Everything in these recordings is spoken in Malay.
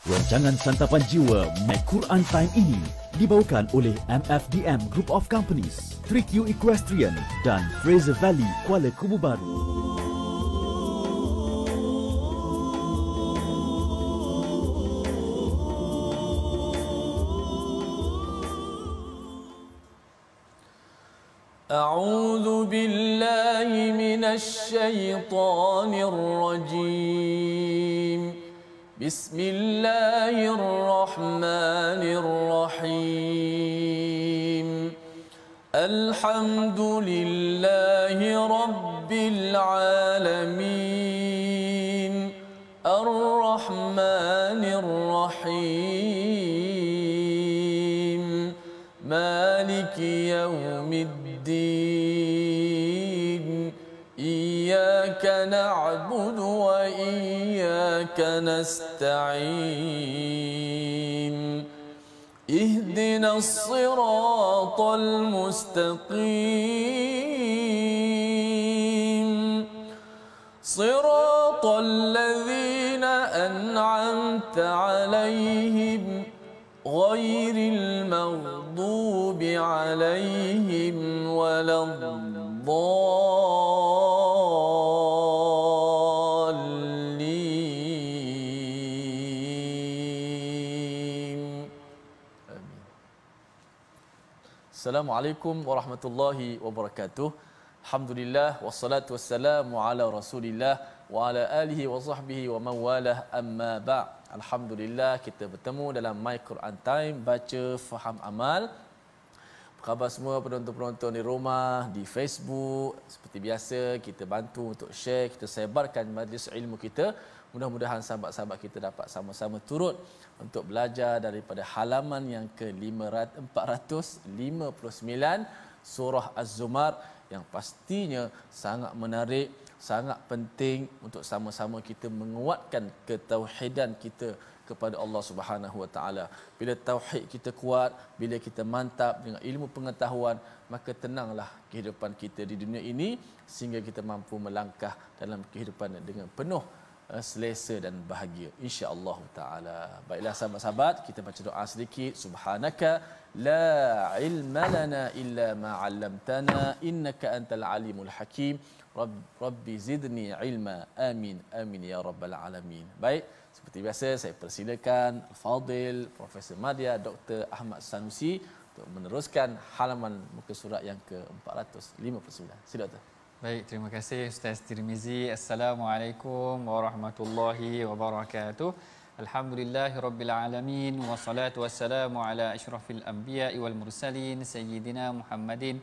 Rancangan Santapan Jiwa My Quran Time ini dibawakan oleh MFDM Group of Companies, 3Q Equestrian dan Fraser Valley Kuala Kubu Baru. أعوذ بالله من الشيطان الرجيم بسم الله الرحمن الرحيم الحمد لله رب العالمين الرحمن الرحيم مالك يوم الدين إياك نعبد وإياك نستعين اهدنا الصراط المستقيم صراط الذين أنعمت عليهم غير المغضوب عليهم ولا الضالين. Assalamualaikum warahmatullahi wabarakatuh. Alhamdulillah wassalatu wassalamu ala Rasulillah wa ala alihi wa sahbihi wa man walah, amma ba'. Alhamdulillah kita bertemu dalam My Quran Time, baca faham amal. Apa khabar semua penonton-penonton di rumah, di Facebook? Seperti biasa kita bantu untuk share, kita sebarkan majlis ilmu kita. Mudah-mudahan sahabat-sahabat kita dapat sama-sama turut untuk belajar daripada halaman yang ke-459 surah Az-Zumar, yang pastinya sangat menarik, sangat penting untuk sama-sama kita menguatkan ketauhidan kita kepada Allah Subhanahu Wa Taala. Bila tauhid kita kuat, bila kita mantap dengan ilmu pengetahuan, maka tenanglah kehidupan kita di dunia ini sehingga kita mampu melangkah dalam kehidupan dengan penuh selesa dan bahagia, insya-Allah taala. Baiklah sahabat-sahabat, kita baca doa sedikit. Subhanaka la ilma lana illa ma 'allamtana innaka antal alimul hakim. Rabbi zidni ilma. Amin amin ya rabbal alamin. Baik, seperti biasa saya persilakan Fadil Profesor Madya Dr. Ahmad Sanusi untuk meneruskan halaman muka surat yang ke-459. Sila Dr. Baik, terima kasih Ustaz Tirmizi. Assalamualaikum warahmatullahi wabarakatuh. Alhamdulillahirabbil alamin wassalatu wassalamu ala asyrafil anbiya'i wal mursalin sayyidina Muhammadin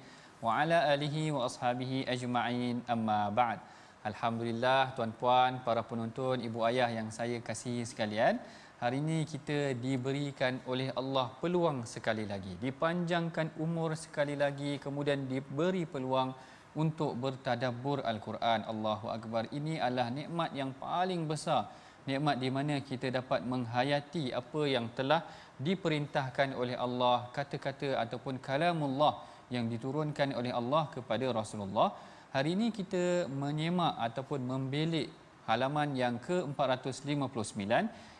wa ala alihi wa ashabihi ajma'in, amma ba'd. Alhamdulillah tuan-puan, para penonton, ibu ayah yang saya kasihi sekalian, hari ini kita diberikan oleh Allah peluang sekali lagi, dipanjangkan umur sekali lagi, kemudian diberi peluang untuk bertadabbur Al-Quran. Allahu Akbar. Ini adalah nikmat yang paling besar. Nikmat di mana kita dapat menghayati apa yang telah diperintahkan oleh Allah, kata-kata ataupun kalamullah yang diturunkan oleh Allah kepada Rasulullah. Hari ini kita menyemak ataupun membelik halaman yang ke-459.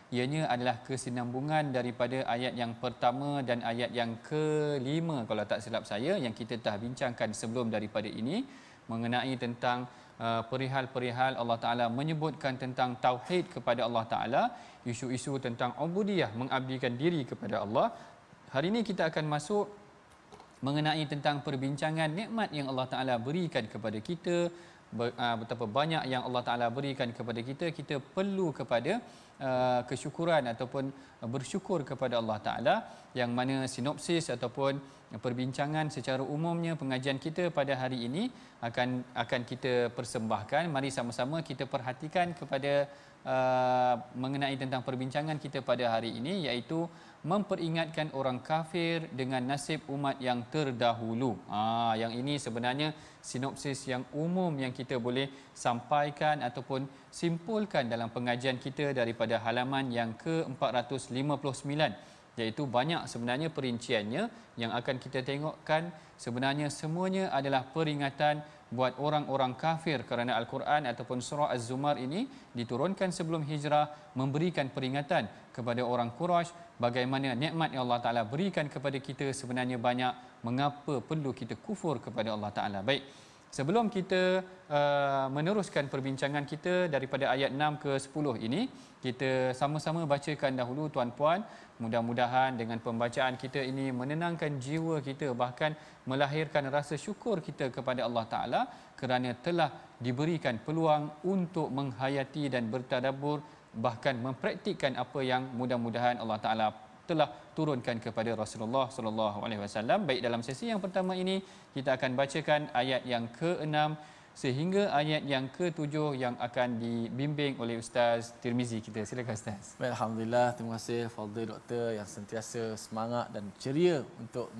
Ianya adalah kesinambungan daripada ayat yang pertama dan ayat yang ke-5 kalau tak silap saya, yang kita telah bincangkan sebelum daripada ini, mengenai tentang perihal-perihal Allah Ta'ala menyebutkan tentang tauhid kepada Allah Ta'ala, isu-isu tentang ubudiyah, mengabdikan diri kepada Allah. Hari ini kita akan masuk mengenai tentang perbincangan nikmat yang Allah Ta'ala berikan kepada kita, betapa banyak yang Allah Ta'ala berikan kepada kita. Kita perlu kepada kesyukuran ataupun bersyukur kepada Allah Ta'ala, yang mana sinopsis ataupun perbincangan secara umumnya pengajian kita pada hari ini akan kita persembahkan. Mari sama-sama kita perhatikan kepada mengenai tentang perbincangan kita pada hari ini, iaitu memperingatkan orang kafir dengan nasib umat yang terdahulu. Yang ini sebenarnya sinopsis yang umum yang kita boleh sampaikan ataupun simpulkan dalam pengajian kita daripada halaman yang ke-459 iaitu banyak sebenarnya perinciannya yang akan kita tengokkan. Sebenarnya semuanya adalah peringatan buat orang-orang kafir, kerana Al-Quran ataupun surah Az-Zumar ini diturunkan sebelum hijrah, memberikan peringatan kepada orang Quraisy bagaimana nikmat yang Allah Ta'ala berikan kepada kita sebenarnya banyak, mengapa perlu kita kufur kepada Allah Ta'ala. Baik, sebelum kita meneruskan perbincangan kita daripada ayat 6 ke 10 ini, kita sama-sama bacakan dahulu tuan-puan. Mudah-mudahan dengan pembacaan kita ini menenangkan jiwa kita, bahkan melahirkan rasa syukur kita kepada Allah Ta'ala kerana telah diberikan peluang untuk menghayati dan bertadabbur, bahkan mempraktikkan apa yang mudah-mudahan Allah Ta'ala telah turunkan kepada Rasulullah sallallahu alaihi wasallam. Baik, dalam sesi yang pertama ini kita akan bacakan ayat yang ke-6 sehingga ayat yang ke-7 yang akan dibimbing oleh Ustaz Tirmizi kita. Silakan Ustaz. Baik, alhamdulillah, terima kasih Fadil Doktor yang sentiasa semangat dan ceria untuk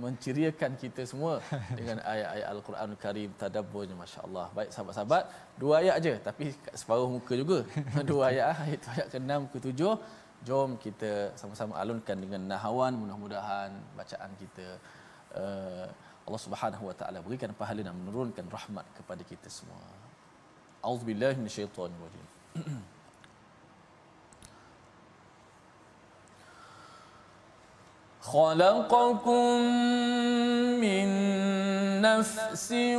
menceriakan kita semua dengan ayat-ayat Al-Quranul Karim, tadabburnya, masya-Allah. Baik sahabat-sahabat, 2 ayat aja tapi kat separuh muka juga. 2 ayat, iaitu ayat ke-6 ke-7. Jom kita sama-sama alunkan dengan nahawan, mudah-mudahan bacaan kita Allah Subhanahu wa taala berikan pahala dan menurunkan rahmat kepada kita semua. Auzubillahi minasyaitonir rajim. Khalaqakum min nafsin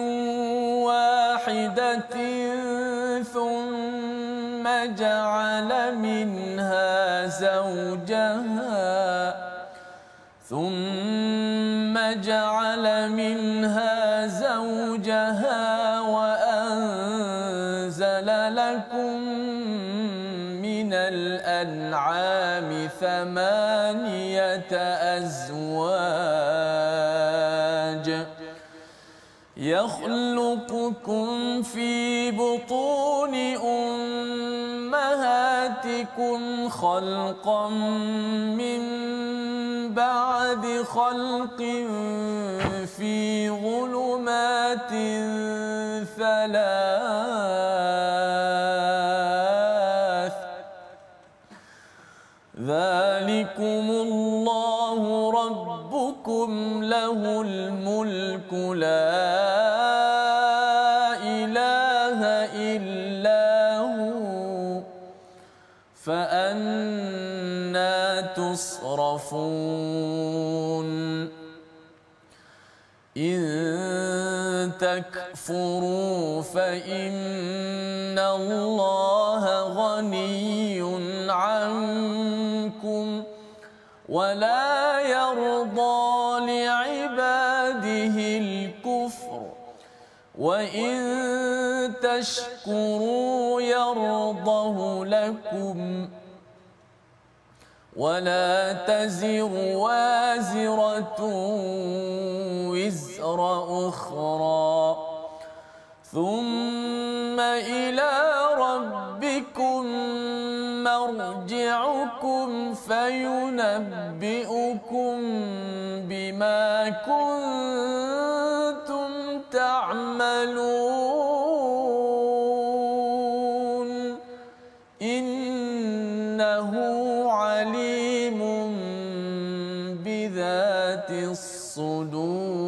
wahidatin thumma ja'ala minha zawjaha ثم جعل منها زوجها وأنزل لكم من الأنعام 8 أزواج يخلقكم في بطون أمهاتكم خلقا من بعد خلق في ظلمات 3 ذلكم الله ربكم له الملك لا إله إلا هو فأنى تصرفون إن تكفروا فإن الله غني عنكم ولا يرضى لعباده الكفر وإن تشكروا يرضه لكم ولا تزر وازرة وزر أخرى ثم إلى ربكم مرجعكم فينبئكم بما كنتم تعملون إنه عليم بذات الصدور.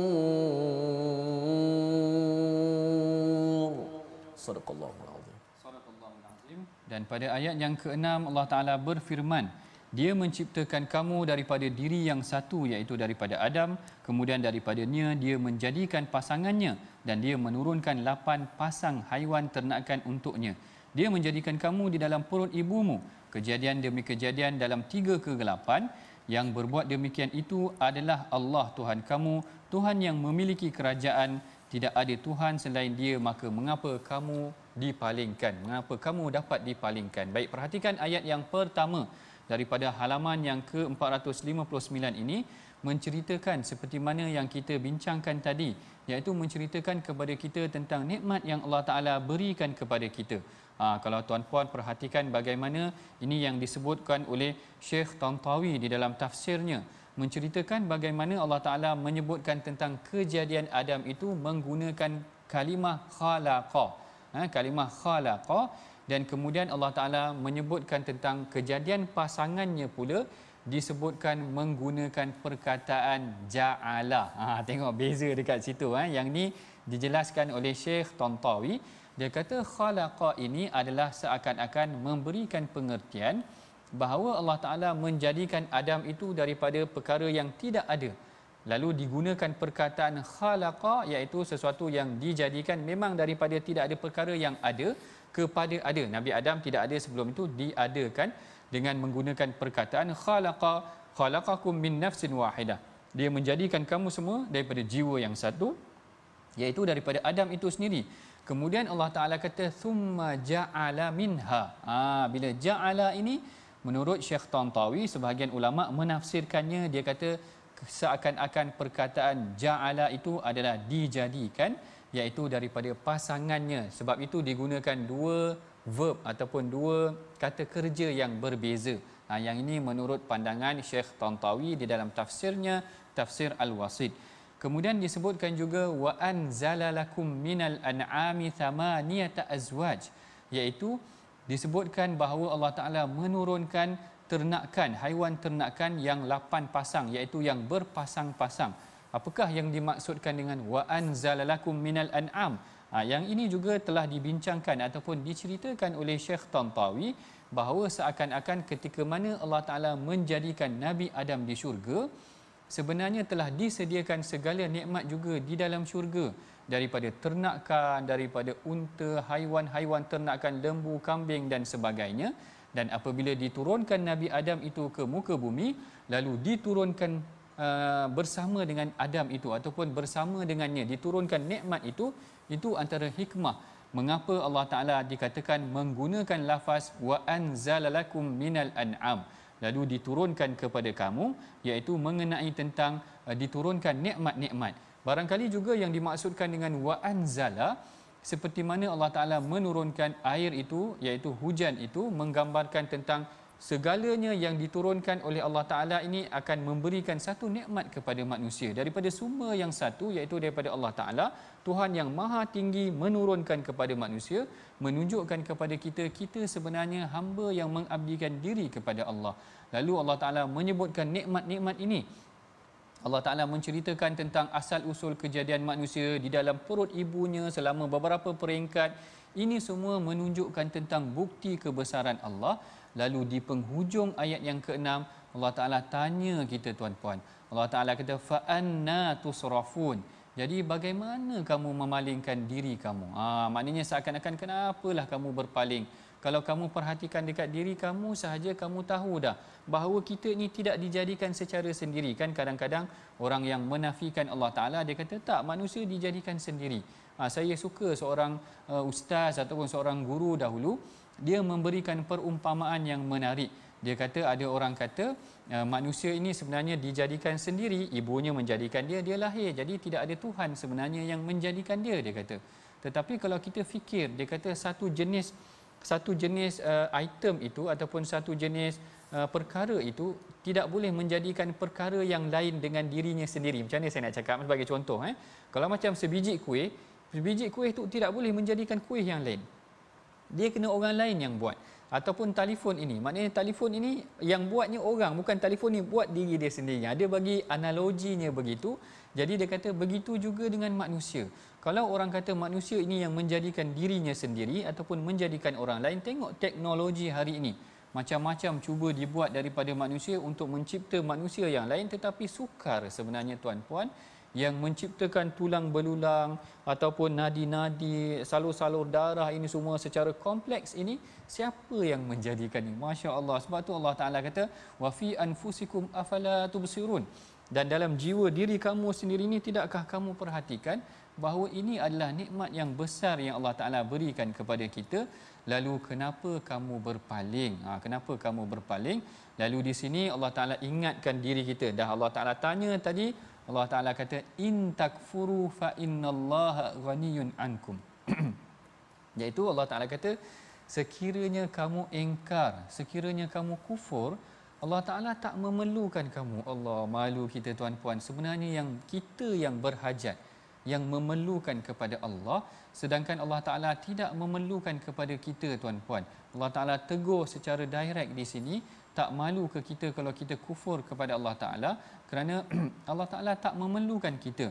Sadaqallahul azim. Sadaqallahul azim. Dan pada ayat yang ke-6 Allah Taala berfirman, Dia menciptakan kamu daripada diri yang satu, iaitu daripada Adam, kemudian daripadanya Dia menjadikan pasangannya dan Dia menurunkan 8 pasang haiwan ternakan untuknya. Dia menjadikan kamu di dalam perut ibumu, kejadian demi kejadian dalam 3 kegelapan. Yang berbuat demikian itu adalah Allah Tuhan kamu, Tuhan yang memiliki kerajaan, tidak ada Tuhan selain Dia, maka mengapa kamu dipalingkan? Mengapa kamu dapat dipalingkan? Baik, perhatikan ayat yang pertama daripada halaman yang ke-459 ini menceritakan seperti mana yang kita bincangkan tadi, iaitu menceritakan kepada kita tentang nikmat yang Allah Ta'ala berikan kepada kita. Kalau tuan-puan perhatikan bagaimana ini yang disebutkan oleh Syekh Tantawi di dalam tafsirnya, menceritakan bagaimana Allah Ta'ala menyebutkan tentang kejadian Adam itu menggunakan kalimah khalaqa. Kalimah khalaqa, dan kemudian Allah Ta'ala menyebutkan tentang kejadian pasangannya pula disebutkan menggunakan perkataan ja'ala. Tengok beza dekat situ. Yang ni dijelaskan oleh Syekh Tantawi. Dia kata khalaqa ini adalah seakan-akan memberikan pengertian bahawa Allah Ta'ala menjadikan Adam itu daripada perkara yang tidak ada. Lalu digunakan perkataan khalaqa, iaitu sesuatu yang dijadikan memang daripada tidak ada perkara yang ada kepada ada. Nabi Adam tidak ada sebelum itu, diadakan dengan menggunakan perkataan khalaqa, khalaqakum min nafsin wahidah. Dia menjadikan kamu semua daripada jiwa yang satu, iaitu daripada Adam itu sendiri. Kemudian Allah Ta'ala kata thumma ja'ala minha. Bila ja'ala ini menurut Syekh Tantawi, sebahagian ulama menafsirkannya, dia kata seakan-akan perkataan ja'ala itu adalah dijadikan, iaitu daripada pasangannya. Sebab itu digunakan dua verb ataupun dua kata kerja yang berbeza. Yang ini menurut pandangan Syekh Tantawi di dalam tafsirnya, Tafsir Al-Wasit. Kemudian disebutkan juga wa anzala lakum minal an'ami thamaniyata azwaj, iaitu disebutkan bahawa Allah Ta'ala menurunkan ternakan, haiwan ternakan yang 8 pasang, iaitu yang berpasang-pasang. Apakah yang dimaksudkan dengan wa anzala lakum minal an'am? Yang ini juga telah dibincangkan ataupun diceritakan oleh Syekh Tantawi bahawa seakan-akan ketika mana Allah Ta'ala menjadikan Nabi Adam di syurga, sebenarnya telah disediakan segala nikmat juga di dalam syurga, daripada ternakan, daripada unta, haiwan-haiwan ternakan, lembu, kambing dan sebagainya. Dan apabila diturunkan Nabi Adam itu ke muka bumi, lalu diturunkan bersama dengan Adam itu ataupun bersama dengannya diturunkan nikmat itu antara hikmah mengapa Allah Ta'ala dikatakan menggunakan lafaz wa anzalalakum minal an'am, lalu diturunkan kepada kamu, iaitu mengenai tentang diturunkan nikmat-nikmat. Barangkali juga yang dimaksudkan dengan wa anzala, seperti mana Allah Ta'ala menurunkan air itu, iaitu hujan itu, menggambarkan tentang segalanya yang diturunkan oleh Allah Ta'ala ini akan memberikan satu nikmat kepada manusia daripada sumber yang satu, iaitu daripada Allah Ta'ala. Tuhan yang maha tinggi menurunkan kepada manusia, menunjukkan kepada kita, kita sebenarnya hamba yang mengabdikan diri kepada Allah. Lalu Allah Ta'ala menyebutkan nikmat-nikmat ini. Allah Ta'ala menceritakan tentang asal usul kejadian manusia di dalam perut ibunya selama beberapa peringkat. Ini semua menunjukkan tentang bukti kebesaran Allah. Lalu di penghujung ayat yang ke-6, Allah Ta'ala tanya kita tuan-puan. Allah Ta'ala kata fa'anna tusrafun. Jadi bagaimana kamu memalingkan diri kamu? Maknanya seakan-akan kenapalah kamu berpaling? Kalau kamu perhatikan dekat diri kamu sahaja, kamu tahu dah bahawa kita ni tidak dijadikan secara sendiri. Kan kadang-kadang orang yang menafikan Allah Ta'ala, dia kata tak, manusia dijadikan sendiri. Saya suka seorang ustaz ataupun seorang guru dahulu, dia memberikan perumpamaan yang menarik. Dia kata ada orang kata manusia ini sebenarnya dijadikan sendiri, ibunya menjadikan dia, dia lahir. Jadi tidak ada Tuhan sebenarnya yang menjadikan dia, dia kata. Tetapi kalau kita fikir, dia kata satu jenis item itu ataupun satu jenis perkara itu tidak boleh menjadikan perkara yang lain dengan dirinya sendiri. Macam mana saya nak cakap sebagai contoh? Kalau macam sebiji kuih itu tidak boleh menjadikan kuih yang lain. Dia kena orang lain yang buat. Ataupun telefon ini, maknanya telefon ini yang buatnya orang, bukan telefon ni buat diri dia sendiri. Dia bagi analoginya begitu. Jadi dia kata begitu juga dengan manusia. Kalau orang kata manusia ini yang menjadikan dirinya sendiri ataupun menjadikan orang lain, tengok teknologi hari ini. Macam-macam cuba dibuat daripada manusia untuk mencipta manusia yang lain, tetapi sukar sebenarnya tuan-puan. Yang menciptakan tulang belulang ataupun nadi-nadi, salur-salur darah ini semua secara kompleks ini, siapa yang menjadikan ini? Masya Allah. Sebab tu Allah Ta'ala kata wa fi anfusikum afala tubsirun. Dan dalam jiwa diri kamu sendiri ini, tidakkah kamu perhatikan bahawa ini adalah nikmat yang besar yang Allah Ta'ala berikan kepada kita? Lalu kenapa kamu berpaling? Kenapa kamu berpaling? Lalu di sini Allah Ta'ala ingatkan diri kita. Dah Allah Ta'ala tanya tadi, Allah Ta'ala kata in takfuru fa innallaha ghaniyun ankum. Iaitu Allah Ta'ala kata sekiranya kamu ingkar, sekiranya kamu kufur, Allah Ta'ala tak memerlukan kamu. Allah, malu kita tuan-puan. Sebenarnya yang kita yang berhajat, yang memerlukan kepada Allah, sedangkan Allah Ta'ala tidak memerlukan kepada kita tuan-puan. Allah Ta'ala tegur secara direct di sini, tak malu ke kita kalau kita kufur kepada Allah Ta'ala, kerana Allah Ta'ala tak memerlukan kita.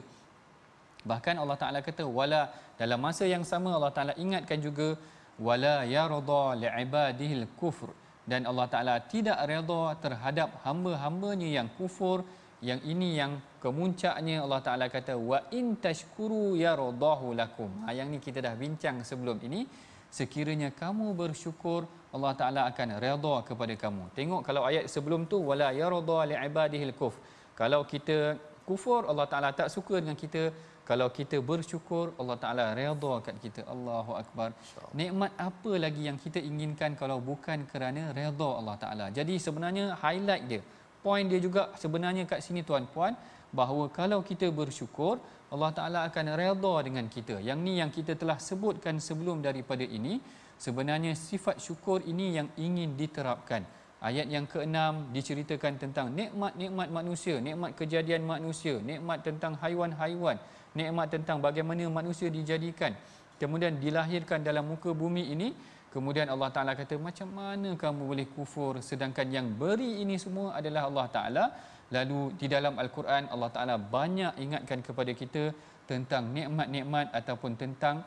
Bahkan Allah Ta'ala kata wala, dalam masa yang sama Allah Ta'ala ingatkan juga wala yarda li'ibadihil kufr, dan Allah Ta'ala tidak redha terhadap hamba-hambanya yang kufur. Yang ini yang kemuncaknya Allah Ta'ala kata wa in tashkuru yardahu lakum. Yang ni kita dah bincang sebelum ini. Sekiranya kamu bersyukur, Allah Ta'ala akan redha kepada kamu. Tengok kalau ayat sebelum tu wala yarda li'ibadihil kufr. Kalau kita kufur, Allah Ta'ala tak suka dengan kita. Kalau kita bersyukur, Allah Ta'ala redha kat kita. Allahu Akbar. Nikmat apa lagi yang kita inginkan kalau bukan kerana redha Allah Ta'ala. Jadi sebenarnya highlight dia, poin dia juga sebenarnya kat sini tuan-puan, bahawa kalau kita bersyukur, Allah Ta'ala akan redha dengan kita. Yang ni yang kita telah sebutkan sebelum daripada ini. Sebenarnya sifat syukur ini yang ingin diterapkan. Ayat yang ke-6 diceritakan tentang nikmat-nikmat manusia, nikmat kejadian manusia, nikmat tentang haiwan-haiwan, nikmat tentang bagaimana manusia dijadikan, kemudian dilahirkan dalam muka bumi ini. Kemudian Allah Ta'ala kata, macam mana kamu boleh kufur sedangkan yang beri ini semua adalah Allah Ta'ala. Lalu di dalam Al-Quran Allah Ta'ala banyak ingatkan kepada kita tentang nikmat-nikmat ataupun tentang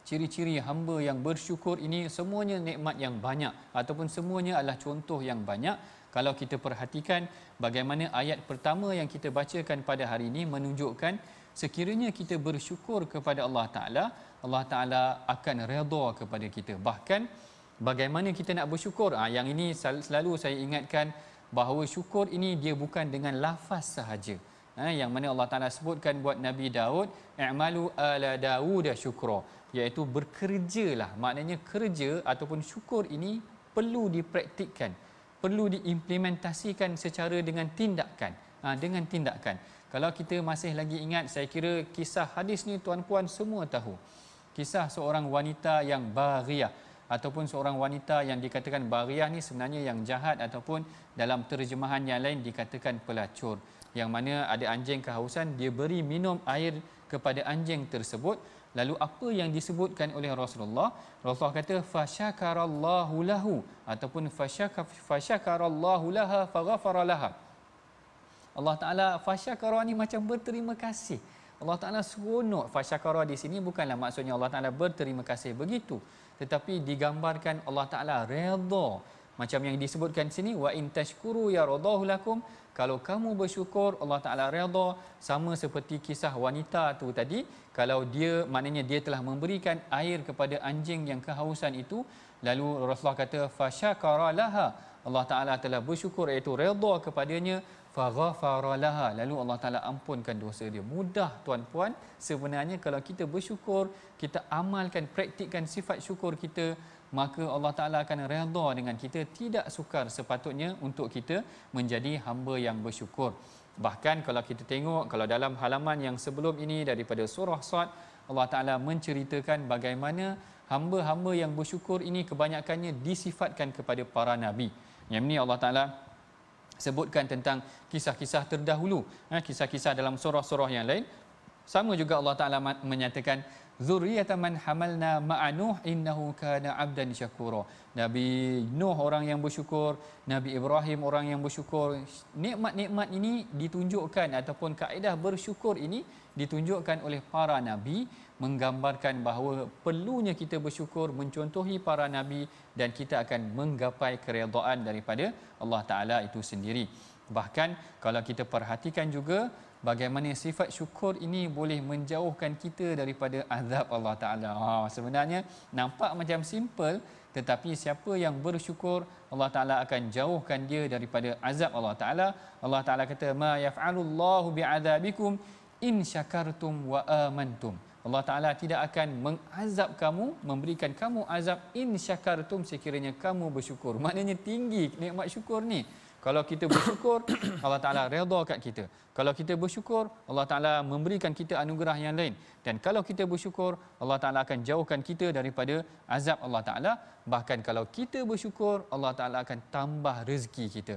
ciri-ciri hamba yang bersyukur ini. Semuanya nikmat yang banyak ataupun semuanya adalah contoh yang banyak. Kalau kita perhatikan bagaimana ayat pertama yang kita bacakan pada hari ini menunjukkan sekiranya kita bersyukur kepada Allah Ta'ala, Allah Ta'ala akan redha kepada kita. Bahkan bagaimana kita nak bersyukur, yang ini selalu saya ingatkan bahawa syukur ini dia bukan dengan lafaz sahaja. Yang mana Allah Ta'ala sebutkan buat Nabi Daud, i'malu ala Dawud syukra, iaitu bekerjalah. Maknanya kerja ataupun syukur ini perlu dipraktikkan, perlu diimplementasikan secara dengan tindakan. Dengan tindakan. Kalau kita masih lagi ingat, saya kira kisah hadis ni tuan-puan semua tahu. Kisah seorang wanita yang baghiyah ataupun seorang wanita yang dikatakan baghiyah ni sebenarnya yang jahat ataupun dalam terjemahan yang lain dikatakan pelacur. Yang mana ada anjing kehausan, dia beri minum air kepada anjing tersebut. Lalu apa yang disebutkan oleh Rasulullah? Rasulullah kata fasyakarallahu lahu ataupun fasyakarallahu laha faghafara laha. Allah Ta'ala fasyakara ni macam berterima kasih. Allah Ta'ala seronok. Fasyakara di sini bukanlah maksudnya Allah Ta'ala berterima kasih begitu, tetapi digambarkan Allah Ta'ala redha. Macam yang disebutkan sini wa in tashkuru yaradahu lakum. Kalau kamu bersyukur, Allah Ta'ala redha. Sama seperti kisah wanita tu tadi. Kalau dia, maknanya dia telah memberikan air kepada anjing yang kehausan itu. Lalu Rasulullah kata fasyakara laha. Allah Ta'ala telah bersyukur, iaitu redha kepadanya. Faghafara laha. Lalu Allah Ta'ala ampunkan dosa dia. Mudah tuan-puan. Sebenarnya kalau kita bersyukur, kita amalkan, praktikkan sifat syukur kita, maka Allah Ta'ala akan redha dengan kita. Tidak sukar sepatutnya untuk kita menjadi hamba yang bersyukur. Bahkan kalau kita tengok, kalau dalam halaman yang sebelum ini daripada surah Sad, Allah Ta'ala menceritakan bagaimana hamba-hamba yang bersyukur ini kebanyakannya disifatkan kepada para Nabi. Yang ini Allah Ta'ala sebutkan tentang kisah-kisah terdahulu, kisah-kisah dalam surah-surah yang lain. Sama juga Allah Ta'ala menyatakan zurriyatan man hamalna ma'a Nuh innahu kana 'abdan syakura. Nabi Nuh orang yang bersyukur, Nabi Ibrahim orang yang bersyukur. Nikmat-nikmat ini ditunjukkan ataupun kaedah bersyukur ini ditunjukkan oleh para nabi, menggambarkan bahawa perlunya kita bersyukur, mencontohi para nabi, dan kita akan menggapai keredaan daripada Allah Ta'ala itu sendiri. Bahkan kalau kita perhatikan juga bagaimana sifat syukur ini boleh menjauhkan kita daripada azab Allah Ta'ala. Sebenarnya nampak macam simple, tetapi siapa yang bersyukur, Allah Ta'ala akan jauhkan dia daripada azab Allah Ta'ala. Allah Ta'ala kata ma yaf'alullahu bi'adzabikum in syakartum wa amantum. Allah Ta'ala tidak akan mengazab kamu, memberikan kamu azab in syakartum, sekiranya kamu bersyukur. Maknanya tinggi nikmat syukur ni. Kalau kita bersyukur, Allah Ta'ala redha kat kita. Kalau kita bersyukur, Allah Ta'ala memberikan kita anugerah yang lain. Dan kalau kita bersyukur, Allah Ta'ala akan jauhkan kita daripada azab Allah Ta'ala. Bahkan kalau kita bersyukur, Allah Ta'ala akan tambah rezeki kita.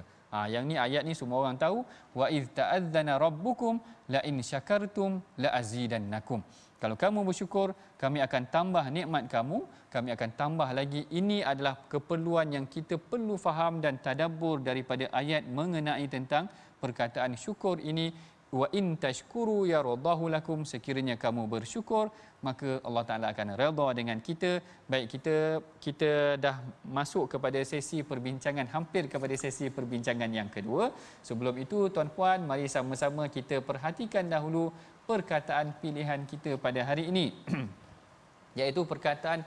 Yang ni ayat ni semua orang tahu. Wa idz ta'adzana rabbukum la in syakartum la azidannakum. Kalau kamu bersyukur, kami akan tambah nikmat kamu, kami akan tambah lagi. Ini adalah keperluan yang kita perlu faham dan tadabbur daripada ayat mengenai tentang perkataan syukur ini. Wa in tashkuru yaradahu lakum, sekiranya kamu bersyukur maka Allah Taala akan redha dengan kita. Baik, kita dah masuk kepada sesi perbincangan, hampir kepada sesi perbincangan yang kedua. Sebelum itu tuan-puan, mari sama-sama kita perhatikan dahulu perkataan pilihan kita pada hari ini iaitu perkataan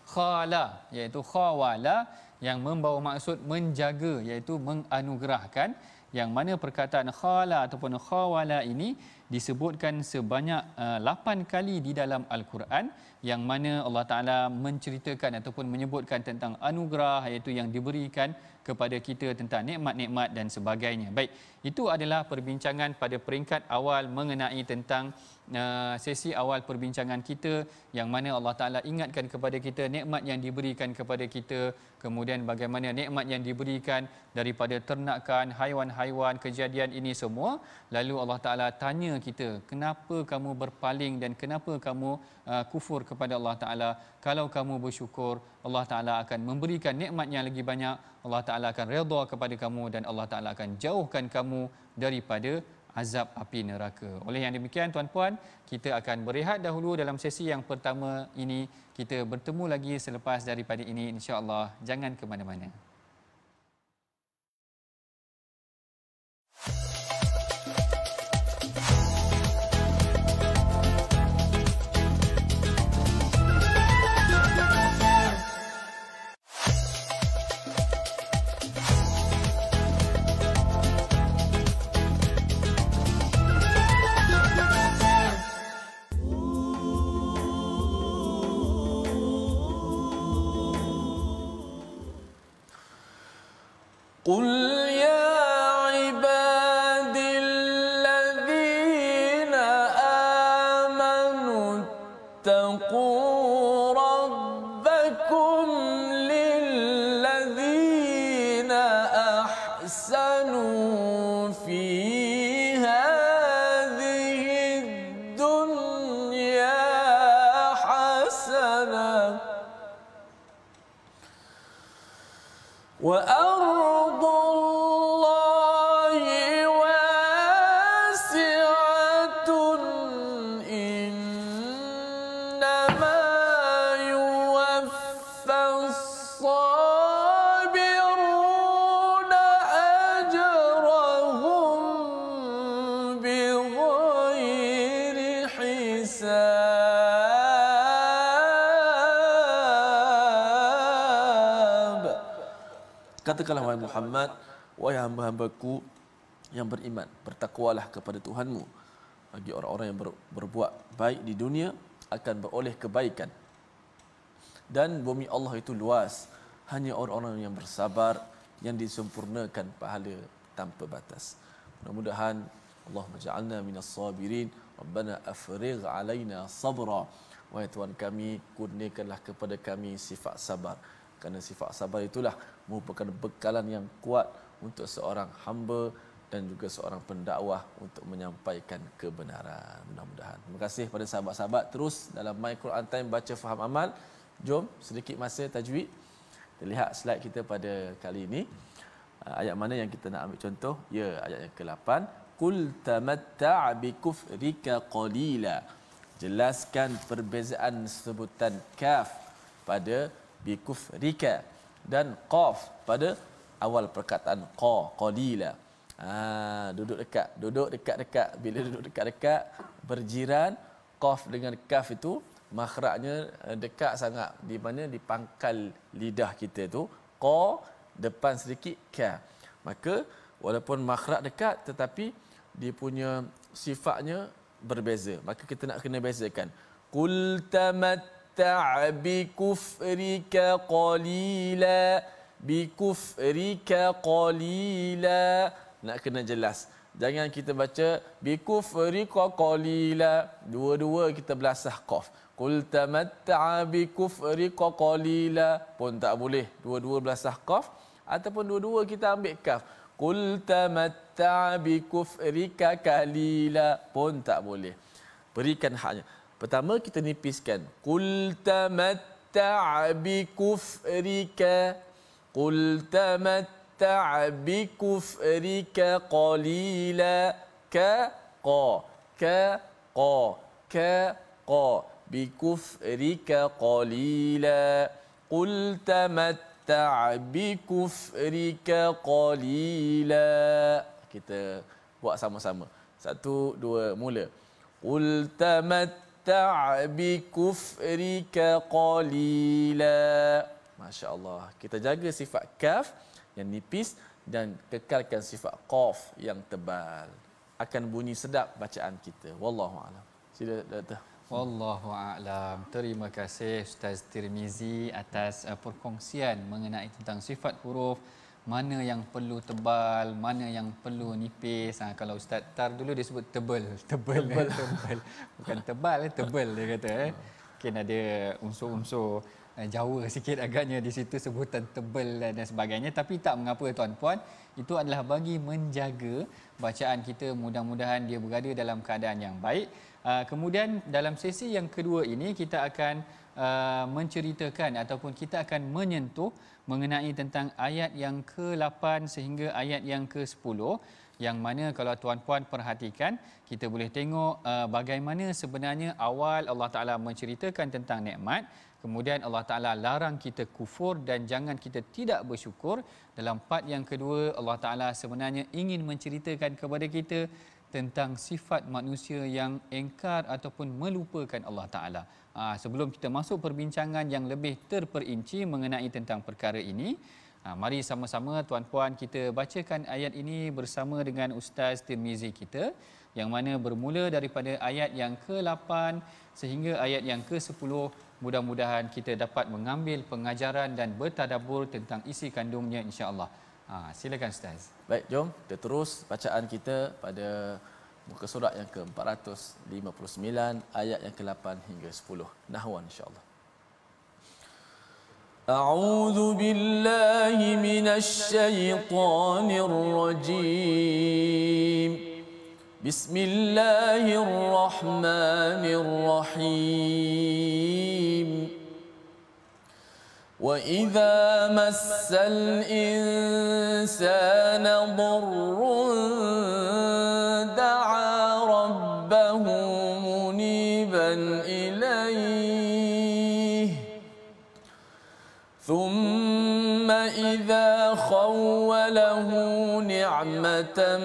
khala, iaitu khawala, yang membawa maksud menjaga, iaitu menganugerahkan. Yang mana perkataan khala ataupun khawala ini disebutkan sebanyak 8 kali di dalam Al-Quran, yang mana Allah Ta'ala menceritakan ataupun menyebutkan tentang anugerah, iaitu yang diberikan kepada kita, tentang nikmat-nikmat dan sebagainya. Baik, itu adalah perbincangan pada peringkat awal mengenai tentang sesi awal perbincangan kita, yang mana Allah Ta'ala ingatkan kepada kita nikmat yang diberikan kepada kita, kemudian bagaimana nikmat yang diberikan daripada ternakan, haiwan-haiwan, kejadian ini semua. Lalu Allah Ta'ala tanya kita, kenapa kamu berpaling dan kenapa kamu kufur kepada Allah Ta'ala? Kalau kamu bersyukur, Allah Ta'ala akan memberikan nikmat yang lagi banyak, Allah Ta'ala akan redha kepada kamu, dan Allah Ta'ala akan jauhkan kamu daripada azab api neraka. Oleh yang demikian tuan-puan, kita akan berehat dahulu dalam sesi yang pertama ini. Kita bertemu lagi selepas daripada ini insya-Allah. Jangan ke mana-mana. قل يا عبادي الذين آمنوا اتقوا ربكم للذين أحسنوا في هذه الدنيا حسنة وأرض الله واسعة إنما يوفى الصابرون أجرهم بغير حساب. Katakanlah wahai Muhammad, wahai hamba-hambaku yang beriman, bertakwalah kepada Tuhanmu. Bagi orang-orang yang berbuat baik di dunia akan beroleh kebaikan. Dan bumi Allah itu luas, hanya orang-orang yang bersabar yang disempurnakan pahala tanpa batas. Mudah-mudahan Allahumma ja'alna minas sabirin. Rabbana afrigh alaina sabra. Wahai Tuhan kami, kurniakanlah kepada kami sifat sabar. Kerana sifat sabar itulah merupakan bekalan yang kuat untuk seorang hamba dan juga seorang pendakwah untuk menyampaikan kebenaran. Mudah-mudahan. Terima kasih pada sahabat-sahabat. Terus dalam My Quran Time baca faham amal. Jom sedikit masa tajwid. Kita lihat slide kita pada kali ini. Ayat mana yang kita nak ambil contoh? Ya, ayat yang ke-8. Qul tamatta' bi kufrika qalila. Jelaskan perbezaan sebutan kaf pada bi kufrika dan qaf pada awal perkataan qa, qalila. Duduk dekat-dekat. Bila duduk dekat-dekat berjiran, qaf dengan kaf itu makhrajnya dekat sangat, di mana di pangkal lidah kita tu. Qa depan sedikit ka. Maka walaupun makhraj dekat tetapi dia punya sifatnya berbeza. Maka kita nak kena bezakan. Qul tamatta' bi kufrika qalila, bi kufrika qalila. Nak kena jelas. Jangan kita baca bi kufrika qalila, dua-dua kita belasah qaf. Qul tamatta' bi kufrika qalila pun tak boleh. Dua-dua belasah qaf ataupun dua-dua kita ambil kaf. Qul tamatta' bi kufrika qalila pun tak boleh. Berikan haknya. Pertama kita nipiskan. Qul tamatta' bi kufrika. Qul tamatta' bi kufrika qalila. Ka bi kufrika qalila. Qul tamatta' bi kufrika qalila. Kita buat sama-sama. 1 2 mula. Qul tamatta' bi kufrika qalila. Masya-Allah. Kita jaga sifat kaf yang nipis dan kekalkan sifat qaf yang tebal. Akan bunyi sedap bacaan kita. Wallahu a'lam. Sila Doktor. Wallahu a'lam. Terima kasih Ustaz Tirmizi atas perkongsian mengenai tentang sifat huruf, mana yang perlu tebal, mana yang perlu nipis. Kalau Ustaz Tar dulu dia sebut tebal. Bukan tebal, tebal dia kata. Mungkin ada unsur-unsur Jawa sikit agaknya di situ sebutan tebal dan sebagainya, tapi tak mengapa tuan-puan, itu adalah bagi menjaga bacaan kita, mudah-mudahan dia berada dalam keadaan yang baik. Kemudian dalam sesi yang kedua ini kita akan menceritakan ataupun kita akan menyentuh mengenai tentang ayat yang ke-8 sehingga ayat yang ke-10, yang mana kalau tuan-puan perhatikan kita boleh tengok bagaimana sebenarnya awal Allah Ta'ala menceritakan tentang nikmat, kemudian Allah Ta'ala larang kita kufur dan jangan kita tidak bersyukur. Dalam part yang kedua Allah Ta'ala sebenarnya ingin menceritakan kepada kita tentang sifat manusia yang engkar ataupun melupakan Allah Ta'ala. Sebelum kita masuk perbincangan yang lebih terperinci mengenai tentang perkara ini, mari sama-sama tuan-puan kita bacakan ayat ini bersama dengan Ustaz Tirmizi kita, yang mana bermula daripada ayat yang ke-8 sehingga ayat yang ke-10. Mudah-mudahan kita dapat mengambil pengajaran dan bertadabbur tentang isi kandungnya insya-Allah. Silakan Ustaz. Baik, jom kita terus bacaan kita pada muka surat yang ke-459 ayat yang ke-8 hingga 10. Nahwan insya-Allah. A'udzu billahi minasy syaithanir rajim. Bismillahirrahmanirrahim. Wa idza massal insana dhurrun da'a rabbahu muniban ilayhi thumma idza khawwalahu ni'matan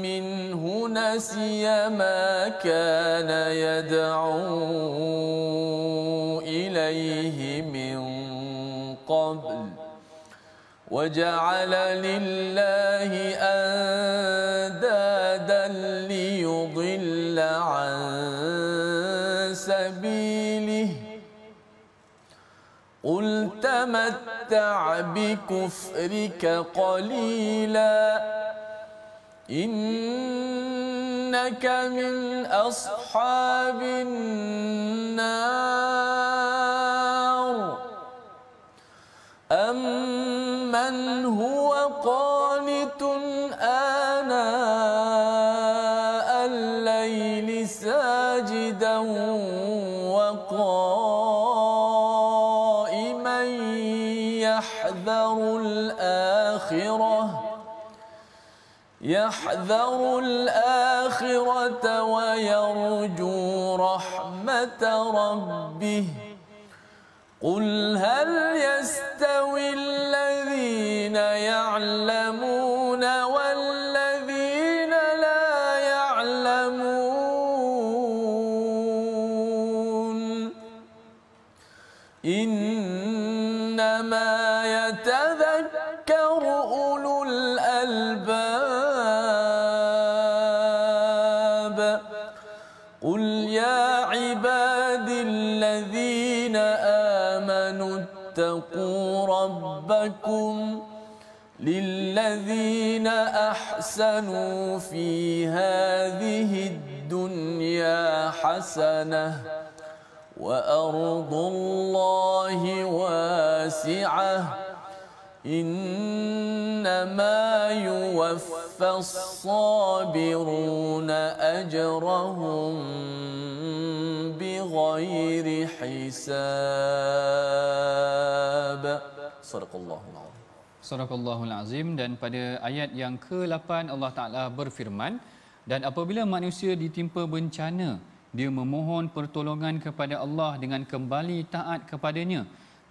minhu nasiya ma kana yad'u ilayhi min qabl وجعل لله أندادا ليضل عن سبيله قل تمتع بكفرك قليلا إنك من أصحاب النار أمن هو قانت آناء الليل ساجدا وقائما يحذر الآخرة ويرجو رحمة ربه قل هل يستوي الذين يعلمون والذين لا يعلمون إنما يتذكر أولو الألباب قل يا عبادي الذين اتقوا ربكم للذين أحسنوا في هذه الدنيا حسنة وأرض الله واسعة إنما يوفى الصابرون أجرهم بغير حساب. صدق الله العظيم. Sadaqallahul Azim. Dan pada ayat yang ke-8 Allah Ta'ala berfirman, dan apabila manusia ditimpa bencana, dia memohon pertolongan kepada Allah dengan kembali taat kepadanya.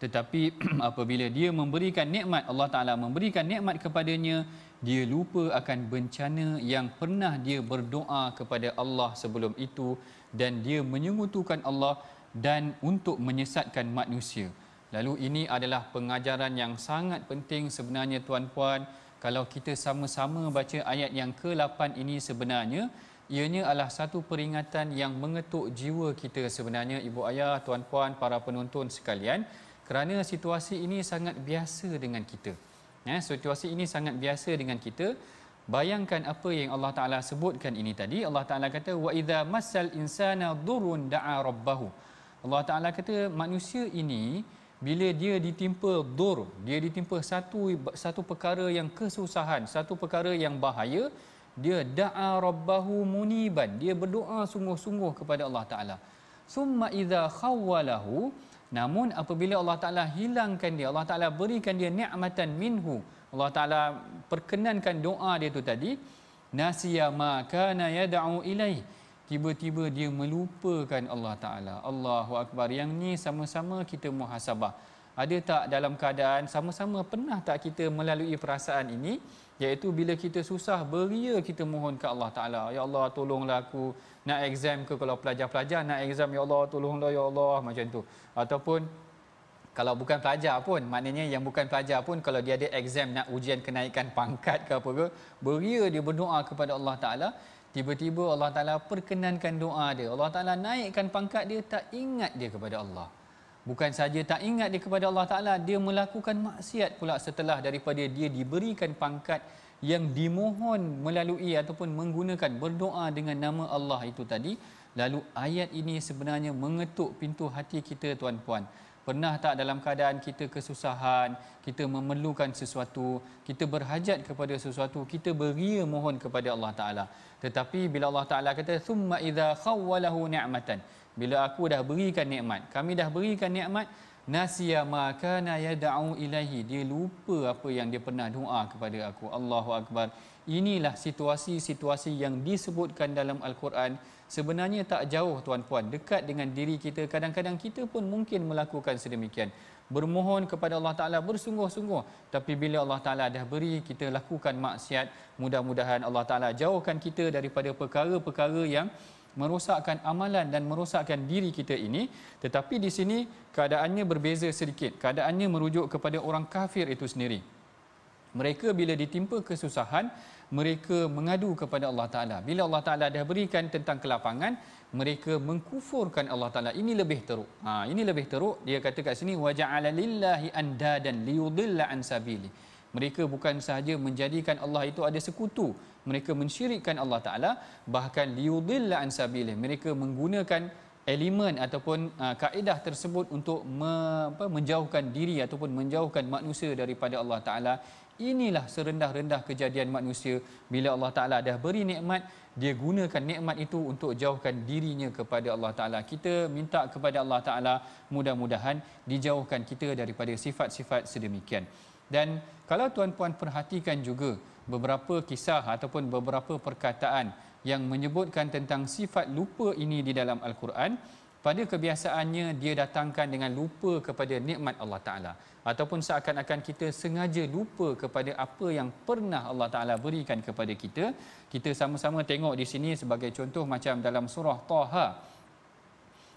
Tetapi apabila dia memberikan nikmat, Allah Ta'ala memberikan nikmat kepadanya, dia lupa akan bencana yang pernah dia berdoa kepada Allah sebelum itu, dan dia menyekutukan Allah dan untuk menyesatkan manusia. Lalu ini adalah pengajaran yang sangat penting sebenarnya tuan-puan. Kalau kita sama-sama baca ayat yang ke-8 ini, sebenarnya ianya adalah satu peringatan yang mengetuk jiwa kita sebenarnya, ibu ayah, tuan-puan, para penonton sekalian, kerana situasi ini sangat biasa dengan kita. Situasi ini sangat biasa dengan kita. Bayangkan apa yang Allah Ta'ala sebutkan ini tadi. Allah Ta'ala kata, wa idza massal insana dhurrun da'a rabbahu. Allah Ta'ala kata manusia ini bila dia ditimpa dur, dia ditimpa satu perkara yang kesusahan, satu perkara yang bahaya, dia da'a rabbahu muniban, dia berdoa sungguh-sungguh kepada Allah Ta'ala. Summa idza khawwalahu, namun apabila Allah Ta'ala hilangkan dia, Allah Ta'ala berikan dia ni'matan minhu, Allah Ta'ala perkenankan doa dia tu tadi, nasiya ma kana yad'u ilaih, tiba-tiba dia melupakan Allah Ta'ala. Allahu Akbar. Yang ni sama-sama kita muhasabah. Ada tak dalam keadaan sama-sama, pernah tak kita melalui perasaan ini, iaitu bila kita susah beria kita mohon ke Allah Ta'ala, ya Allah tolonglah aku nak exam ke, kalau pelajar-pelajar nak exam, ya Allah tolonglah ya Allah, macam tu. Ataupun kalau bukan pelajar pun, maknanya yang bukan pelajar pun, kalau dia ada exam nak ujian kenaikan pangkat ke apa ke, beria dia berdoa kepada Allah Ta'ala, tiba-tiba Allah Ta'ala perkenankan doa dia, Allah Ta'ala naikkan pangkat dia, tak ingat dia kepada Allah. Bukan saja tak ingat dia kepada Allah Ta'ala, dia melakukan maksiat pula setelah daripada dia diberikan pangkat yang dimohon melalui ataupun menggunakan berdoa dengan nama Allah itu tadi. Lalu ayat ini sebenarnya mengetuk pintu hati kita tuan-puan. Pernah tak dalam keadaan kita kesusahan, kita memerlukan sesuatu, kita berhajat kepada sesuatu, kita beria mohon kepada Allah Ta'ala. Tetapi bila Allah Ta'ala kata, thumma idza khawwalahu ni'matan, bila aku dah berikan nikmat, kami dah berikan nikmat, nasiya ma kana yad'u ilaihi, dia lupa apa yang dia pernah doa kepada aku. Allahu Akbar. Inilah situasi-situasi yang disebutkan dalam Al-Quran. Sebenarnya tak jauh tuan-puan, dekat dengan diri kita. Kadang-kadang kita pun mungkin melakukan sedemikian, bermohon kepada Allah Ta'ala bersungguh-sungguh, tapi bila Allah Ta'ala dah beri, kita lakukan maksiat. Mudah-mudahan Allah Ta'ala jauhkan kita daripada perkara-perkara yang merosakkan amalan dan merosakkan diri kita ini. Tetapi di sini keadaannya berbeza sedikit. Keadaannya merujuk kepada orang kafir itu sendiri. Mereka bila ditimpa kesusahan, mereka mengadu kepada Allah Ta'ala. Bila Allah Ta'ala dah berikan tentang kelapangan, mereka mengkufurkan Allah Ta'ala. Ini lebih teruk. Ini lebih teruk. Dia kata kat sini, وَجَعَلَ لِلَّهِ أَنْدَادًا لِيُضِلَّ عَنْ سَبِيلِهِ. Mereka bukan sahaja menjadikan Allah itu ada sekutu, mereka mensyirikkan Allah Ta'ala, bahkan liyudilla an sabilih, mereka menggunakan elemen ataupun kaedah tersebut untuk menjauhkan diri ataupun menjauhkan manusia daripada Allah Ta'ala. Inilah serendah-rendah kejadian manusia. Bila Allah Ta'ala dah beri nikmat, dia gunakan nikmat itu untuk jauhkan dirinya kepada Allah Ta'ala. Kita minta kepada Allah Ta'ala mudah-mudahan dijauhkan kita daripada sifat-sifat sedemikian. Dan kalau tuan-puan perhatikan juga beberapa kisah ataupun beberapa perkataan yang menyebutkan tentang sifat lupa ini di dalam Al-Quran, pada kebiasaannya dia datangkan dengan lupa kepada nikmat Allah Ta'ala, ataupun seakan-akan kita sengaja lupa kepada apa yang pernah Allah Ta'ala berikan kepada kita. Kita sama-sama tengok di sini sebagai contoh, macam dalam surah Taha.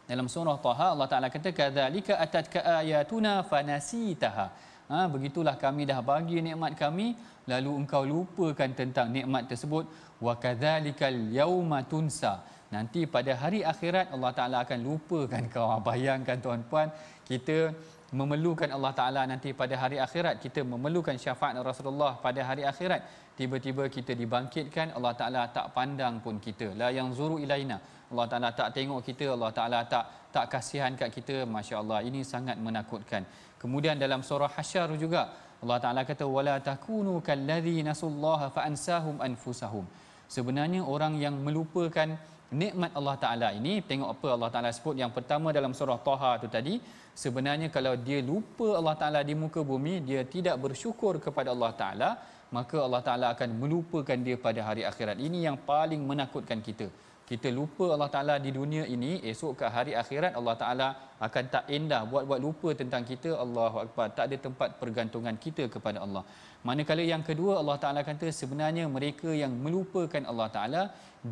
Dalam surah Taha Allah Ta'ala kata, kadzalika atatka ayatuna fanasitaha. Begitulah kami dah bagi nikmat kami, lalu engkau lupakan tentang nikmat tersebut. Wa kadzalikal yauma tunsa. Nanti pada hari akhirat Allah Ta'ala akan lupakan kau. Bayangkan tuan-puan, kita memerlukan Allah Ta'ala nanti pada hari akhirat, kita memerlukan syafaat Rasulullah pada hari akhirat, tiba-tiba kita dibangkitkan, Allah Ta'ala tak pandang pun kita. La yanzuru ilaina, Allah Ta'ala tak tengok kita, Allah Ta'ala tak kasihan kat kita. Masya Allah, ini sangat menakutkan. Kemudian dalam surah Hasyar juga Allah Taala kata wala takunu kallazi nasullaha fa ansahum anfusahum. Sebenarnya orang yang melupakan nikmat Allah Taala ini, tengok apa Allah Taala sebut yang pertama dalam surah Taha tu tadi, sebenarnya kalau dia lupa Allah Taala di muka bumi, dia tidak bersyukur kepada Allah Taala, maka Allah Taala akan melupakan dia pada hari akhirat. Ini yang paling menakutkan kita. Kita lupa Allah Taala di dunia ini, esok ke hari akhirat Allah Taala akan tak endah buat lupa tentang kita. Allahu Akbar, tak ada tempat pergantungan kita kepada Allah. Manakala yang kedua Allah Taala kata sebenarnya mereka yang melupakan Allah Taala,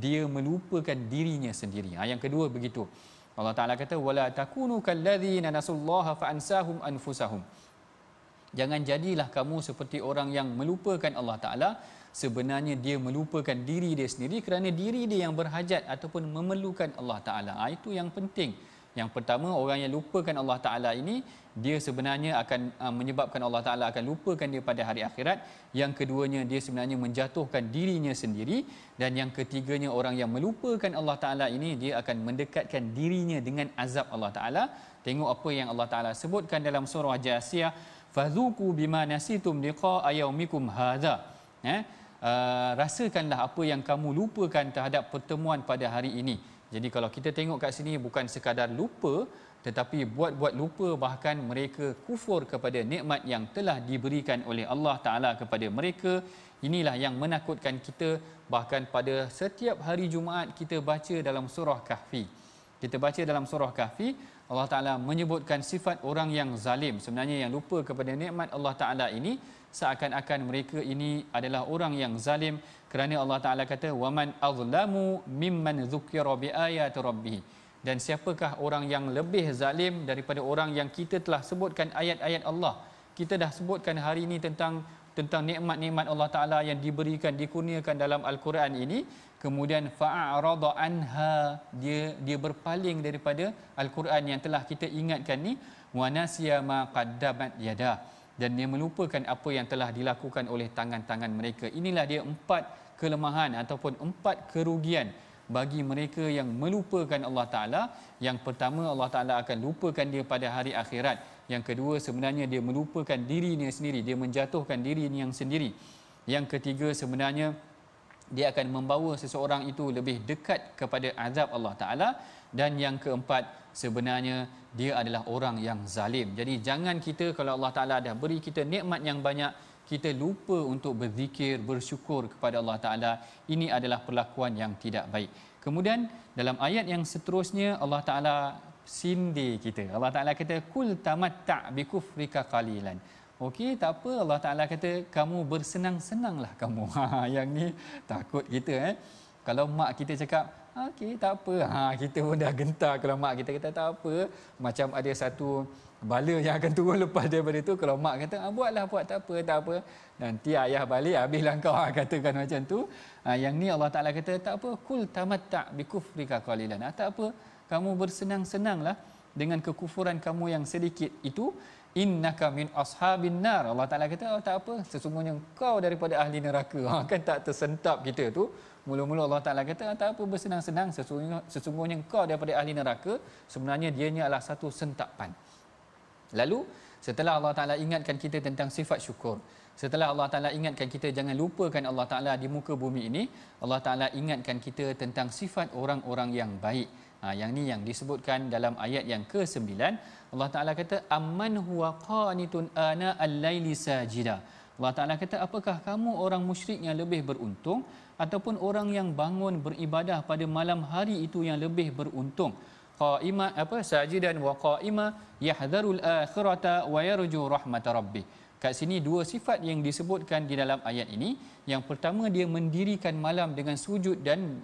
dia melupakan dirinya sendiri. Yang kedua begitu. Allah Taala kata wala takunu kallazina nasullaha fa ansahum anfusahum. Jangan jadilah kamu seperti orang yang melupakan Allah Taala, sebenarnya dia melupakan diri dia sendiri kerana diri dia yang berhajat ataupun memerlukan Allah Taala. Itu yang penting. Yang pertama, orang yang lupakan Allah Taala ini, dia sebenarnya akan menyebabkan Allah Taala akan lupakan dia pada hari akhirat. Yang keduanya, dia sebenarnya menjatuhkan dirinya sendiri. Dan yang ketiganya, orang yang melupakan Allah Taala ini, dia akan mendekatkan dirinya dengan azab Allah Taala. Tengok apa yang Allah Taala sebutkan dalam surah Jasiyah, fazuqu bima nasitum liqa'a yaumikum hadza. Rasakanlah apa yang kamu lupakan terhadap pertemuan pada hari ini. Jadi kalau kita tengok kat sini, bukan sekadar lupa, tetapi buat lupa, bahkan mereka kufur kepada nikmat yang telah diberikan oleh Allah Ta'ala kepada mereka. Inilah yang menakutkan kita. Bahkan pada setiap hari Jumaat kita baca dalam surah Kahfi. Kita baca dalam surah Kahfi, Allah Ta'ala menyebutkan sifat orang yang zalim. Sebenarnya yang lupa kepada nikmat Allah Ta'ala ini, seakan-akan mereka ini adalah orang yang zalim, kerana Allah Ta'ala kata waman azlamu mimman dzukira biayati rabbih. Dan siapakah orang yang lebih zalim daripada orang yang kita telah sebutkan ayat-ayat Allah. Kita dah sebutkan hari ini tentang nikmat-nikmat Allah Ta'ala yang diberikan, dikurniakan dalam Al-Quran ini. Kemudian fa'arada anha, dia berpaling daripada Al-Quran yang telah kita ingatkan ni, wa nasiya ma qaddamat yadah, dan dia melupakan apa yang telah dilakukan oleh tangan-tangan mereka. Inilah dia 4 kelemahan ataupun 4 kerugian bagi mereka yang melupakan Allah Ta'ala. Yang pertama, Allah Ta'ala akan lupakan dia pada hari akhirat. Yang kedua, sebenarnya dia melupakan dirinya sendiri, dia menjatuhkan dirinya yang sendiri. Yang ketiga, sebenarnya dia akan membawa seseorang itu lebih dekat kepada azab Allah Ta'ala. Dan yang keempat, sebenarnya dia adalah orang yang zalim. Jadi jangan kita, kalau Allah Ta'ala dah beri kita nikmat yang banyak, kita lupa untuk berzikir, bersyukur kepada Allah Ta'ala. Ini adalah perlakuan yang tidak baik. Kemudian dalam ayat yang seterusnya Allah Ta'ala sindir kita. Allah Ta'ala kata kul tamatta' bi kufrika qalilan. Okey, tak apa, Allah Ta'ala kata kamu bersenang-senanglah kamu. Yang ni takut kita Kalau mak kita cakap okey, tak apa. Kita pun dah gentar kalau mak kita kata tak apa. Macam ada satu bala yang akan turun lepas daripada itu. Kalau mak kata buatlah, buat, tak apa. Nanti ayah balik, habislah kau katakan macam tu. Yang ni Allah Ta'ala kata tak apa, kul tamatta' bi kufrika qalilan. Tak apa, kamu bersenang-senanglah dengan kekufuran kamu yang sedikit itu. Innaka min ashabin nar. Allah Ta'ala kata tak apa, sesungguhnya kau daripada ahli neraka. Kan tak tersentap kita tu. Mula-mula Allah Ta'ala kata tak apa, bersenang-senang, sesungguhnya kau daripada ahli neraka. Sebenarnya dianya adalah satu sentapan. Lalu setelah Allah Ta'ala ingatkan kita tentang sifat syukur, setelah Allah Ta'ala ingatkan kita jangan lupakan Allah Ta'ala di muka bumi ini, Allah Ta'ala ingatkan kita tentang sifat orang-orang yang baik. Yang ni yang disebutkan dalam ayat yang ke-9. Allah Ta'ala kata amman huwa qanitun ana al-laili sajida. Allah Ta'ala kata apakah kamu orang musyrik yang lebih beruntung ataupun orang yang bangun beribadah pada malam hari itu yang lebih beruntung. Qa'ima sajidan wa qa'ima yahdharul akhirata wa yarju rahmat rabbih. Kat sini dua sifat yang disebutkan di dalam ayat ini. Yang pertama, dia mendirikan malam dengan sujud dan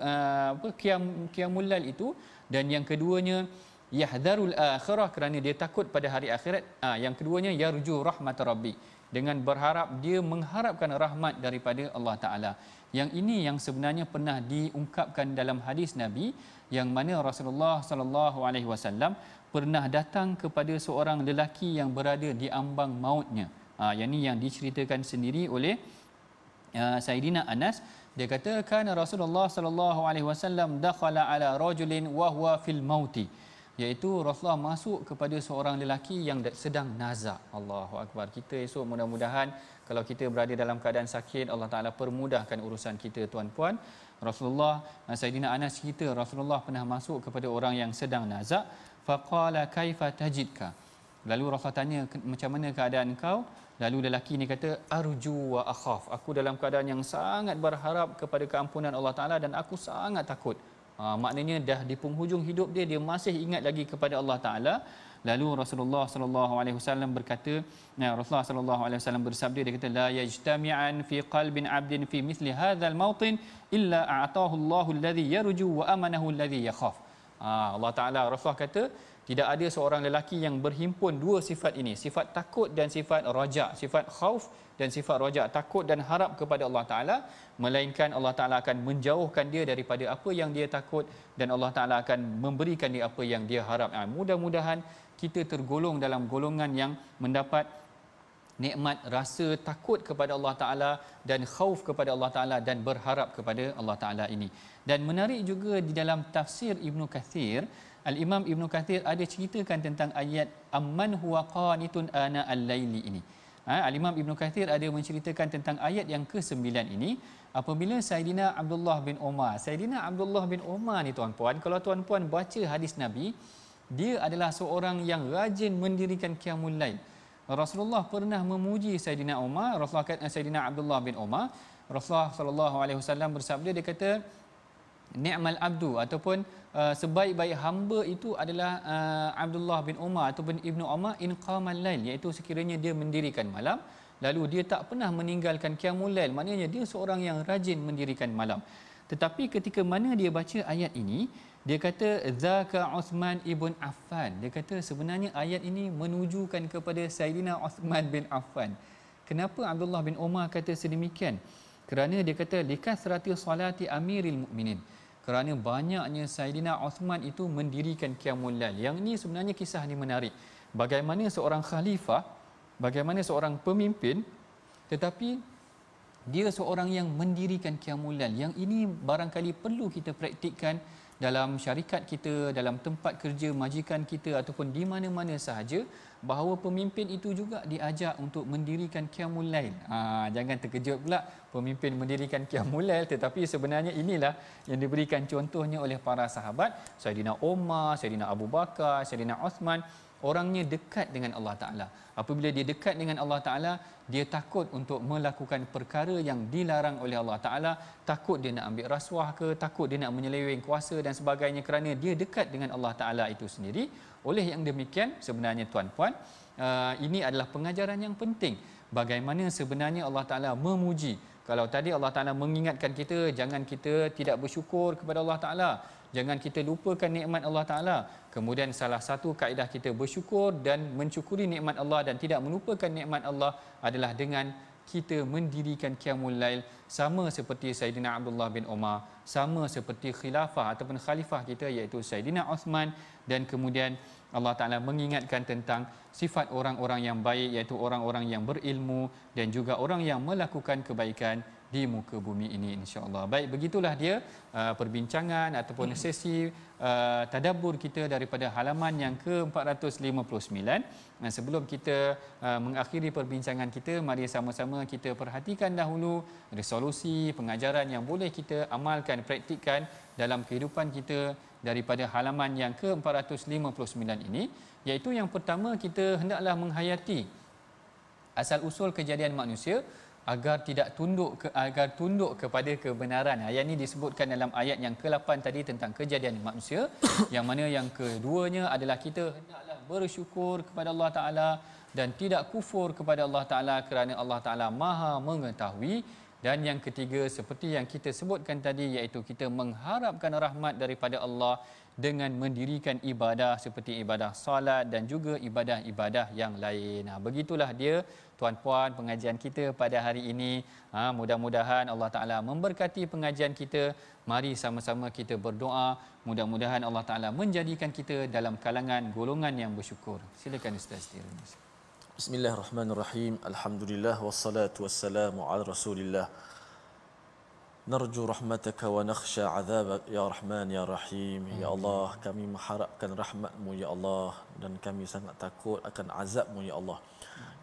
qiyamul lail itu, dan yang keduanya yahdharul akhirah, kerana dia takut pada hari akhirat. Yang keduanya yarju rahmat rabbi, dengan berharap, dia mengharapkan rahmat daripada Allah Ta'ala. Yang ini yang sebenarnya pernah diungkapkan dalam hadis Nabi, yang mana Rasulullah sallallahu alaihi wasallam pernah datang kepada seorang lelaki yang berada di ambang mautnya. Yang ini yang diceritakan sendiri oleh Sayyidina Anas. Dia kata kana Rasulullah sallallahu alaihi wasallam dakhala ala rajulin wa huwa fil mauti. iaitu Rasulullah masuk kepada seorang lelaki yang sedang nazak. Allahu akbar. Kita esok mudah-mudahan kalau kita berada dalam keadaan sakit, Allah Taala permudahkan urusan kita tuan-puan. Rasulullah, Sayyidina Anas cerita Rasulullah pernah masuk kepada orang yang sedang nazak, faqala kaifa tajidka. Lalu Rasulullah tanya, macam mana keadaan kau? Lalu lelaki ni kata, arju wa akhaf. Aku dalam keadaan yang sangat berharap kepada keampunan Allah Taala dan aku sangat takut. Maknanya dah di penghujung hidup dia masih ingat lagi kepada Allah Taala. Lalu Rasulullah sallallahu alaihi wasallam berkata, Rasulullah sallallahu alaihi wasallam bersabda, dia kata, la yajtami'an fi qalbin 'abdin fi mithli hadzal mawtin illa a'tahu Allahu alladhi yarju wa amanahu alladhi yakhaf. Allah Taala, Rasulullah kata, tidak ada seorang lelaki yang berhimpun dua sifat ini, sifat takut dan sifat raja, sifat khauf dan sifat raja, takut dan harap kepada Allah Taala, melainkan Allah Taala akan menjauhkan dia daripada apa yang dia takut dan Allah Taala akan memberikan dia apa yang dia harap. Mudah-mudahan kita tergolong dalam golongan yang mendapat nikmat rasa takut kepada Allah Taala dan khauf kepada Allah Taala dan berharap kepada Allah Taala ini. Dan menarik juga di dalam tafsir Ibnu Kathir, Al-Imam Ibnu Kathir ada ceritakan tentang ayat amman huwa qanitun ana al-laili ini. Al-Imam Ibnu Kathir ada menceritakan tentang ayat yang ke-9 ini apabila Saidina Abdullah bin Umar. Saidina Abdullah bin Umar ni tuan-puan, kalau tuan-puan baca hadis Nabi, dia adalah seorang yang rajin mendirikan qiyamul lail. Rasulullah pernah memuji Saidina Umar, Rasulullah kata Saidina Abdullah bin Umar, Rasulullah sallallahu alaihi wasallam bersabda, dia kata ni'mal abdu ataupun sebaik-baik hamba itu adalah Abdullah bin Umar ataupun Ibnu Umar in qamal lail, iaitu sekiranya dia mendirikan malam lalu dia tak pernah meninggalkan qiyamul lail, maknanya dia seorang yang rajin mendirikan malam. Tetapi ketika mana dia baca ayat ini, dia kata zaka Uthman ibn Affan. Dia kata sebenarnya ayat ini menujukan kepada Saidina Uthman bin Affan. Kenapa Abdullah bin Umar kata sedemikian? Kerana dia kata likasrati salati amiril mukminin, kerana banyaknya Saidina Uthman itu mendirikan qiyamul lail. Yang ini sebenarnya kisah ni menarik. Bagaimana seorang khalifah, bagaimana seorang pemimpin, tetapi dia seorang yang mendirikan qiyamul lail. Yang ini barangkali perlu kita praktikkan dalam syarikat kita, dalam tempat kerja majikan kita ataupun di mana-mana sahaja, bahawa pemimpin itu juga diajak untuk mendirikan qiyamul lail. Jangan terkejut pula pemimpin mendirikan qiyamul lail, tetapi sebenarnya inilah yang diberikan contohnya oleh para sahabat. Saidina Umar, Saidina Abu Bakar, Saidina Uthman, orangnya dekat dengan Allah Ta'ala. Apabila dia dekat dengan Allah Ta'ala, dia takut untuk melakukan perkara yang dilarang oleh Allah Ta'ala, takut dia nak ambil rasuah ke, takut dia nak menyeleweng kuasa dan sebagainya, kerana dia dekat dengan Allah Ta'ala itu sendiri. Oleh yang demikian, sebenarnya tuan-puan, ini adalah pengajaran yang penting. Bagaimana sebenarnya Allah Ta'ala memuji. Kalau tadi Allah Ta'ala mengingatkan kita, jangan kita tidak bersyukur kepada Allah Ta'ala, jangan kita lupakan nikmat Allah Ta'ala. Kemudian salah satu kaedah kita bersyukur dan mencukuri nikmat Allah dan tidak melupakan nikmat Allah adalah dengan kita mendirikan qiyamul lail, sama seperti Saidina Abdullah bin Umar, sama seperti khilafah ataupun khalifah kita iaitu Saidina Uthman. Dan kemudian Allah Ta'ala mengingatkan tentang sifat orang-orang yang baik, iaitu orang-orang yang berilmu dan juga orang yang melakukan kebaikan di muka bumi ini, insya-Allah. Baik, begitulah dia perbincangan ataupun sesi tadabbur kita daripada halaman yang ke-459. Dan sebelum kita mengakhiri perbincangan kita, mari sama-sama kita perhatikan dahulu resolusi pengajaran yang boleh kita amalkan, praktikkan dalam kehidupan kita daripada halaman yang ke-459 ini, iaitu yang pertama, kita hendaklah menghayati asal usul kejadian manusia agar tunduk kepada kebenaran. Ayat ini disebutkan dalam ayat yang ke-8 tadi tentang kejadian manusia. Yang mana yang keduanya adalah kita hendaklah bersyukur kepada Allah Ta'ala dan tidak kufur kepada Allah Ta'ala kerana Allah Ta'ala Maha mengetahui. Dan yang ketiga, seperti yang kita sebutkan tadi, iaitu kita mengharapkan rahmat daripada Allah dengan mendirikan ibadah seperti ibadah solat dan juga ibadah-ibadah yang lain. Begitulah dia tuan-puan pengajian kita pada hari ini. Mudah-mudahan Allah Ta'ala memberkati pengajian kita. Mari sama-sama kita berdoa. Mudah-mudahan Allah Ta'ala menjadikan kita dalam kalangan golongan yang bersyukur. Silakan Ustaz Tirmizi. Bismillahirrahmanirrahim. Alhamdulillah wassalatu wassalamu ala Rasulillah. narju rahmataka wa nakhsha 'adzabak ya Rahman ya Rahim. Ya Allah, kami mengharapkan rahmat-Mu ya Allah, dan kami sangat takut akan azab-Mu ya Allah.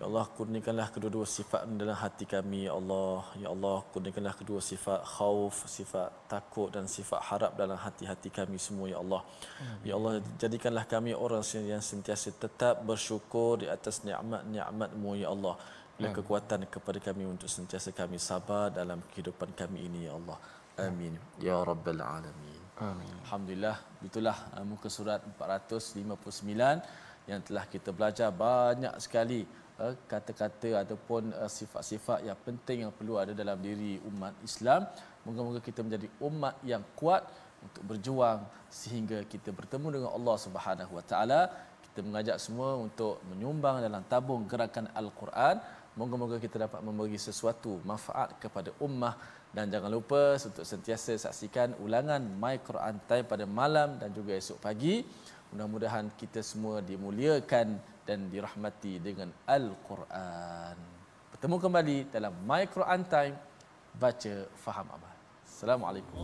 Ya Allah, kurniakanlah kedua-dua sifat dalam hati kami ya Allah. Ya Allah, kurniakanlah kedua sifat khauf, sifat takut dan sifat harap dalam hati-hati kami semua ya Allah. Ya Allah, jadikanlah kami orang yang sentiasa tetap bersyukur di atas nikmat-nikmat-Mu ya Allah. Beri kekuatan kepada kami untuk sentiasa kami sabar dalam kehidupan kami ini ya Allah. Amin ya rabbal alamin. Amin. Alhamdulillah, itulah muka surat 459 yang telah kita belajar banyak sekali kata-kata ataupun sifat-sifat yang penting yang perlu ada dalam diri umat Islam. Moga-moga kita menjadi umat yang kuat untuk berjuang sehingga kita bertemu dengan Allah Subhanahu Wa Taala. Kita mengajak semua untuk menyumbang dalam tabung gerakan Al-Quran. Moga-moga kita dapat memberi sesuatu manfaat kepada ummah, dan jangan lupa untuk sentiasa saksikan ulangan My Quran Time pada malam dan juga esok pagi. Mudah-mudahan kita semua dimuliakan dan dirahmati dengan Al-Quran. Bertemu kembali dalam My Quran Time, baca faham amal. Assalamualaikum.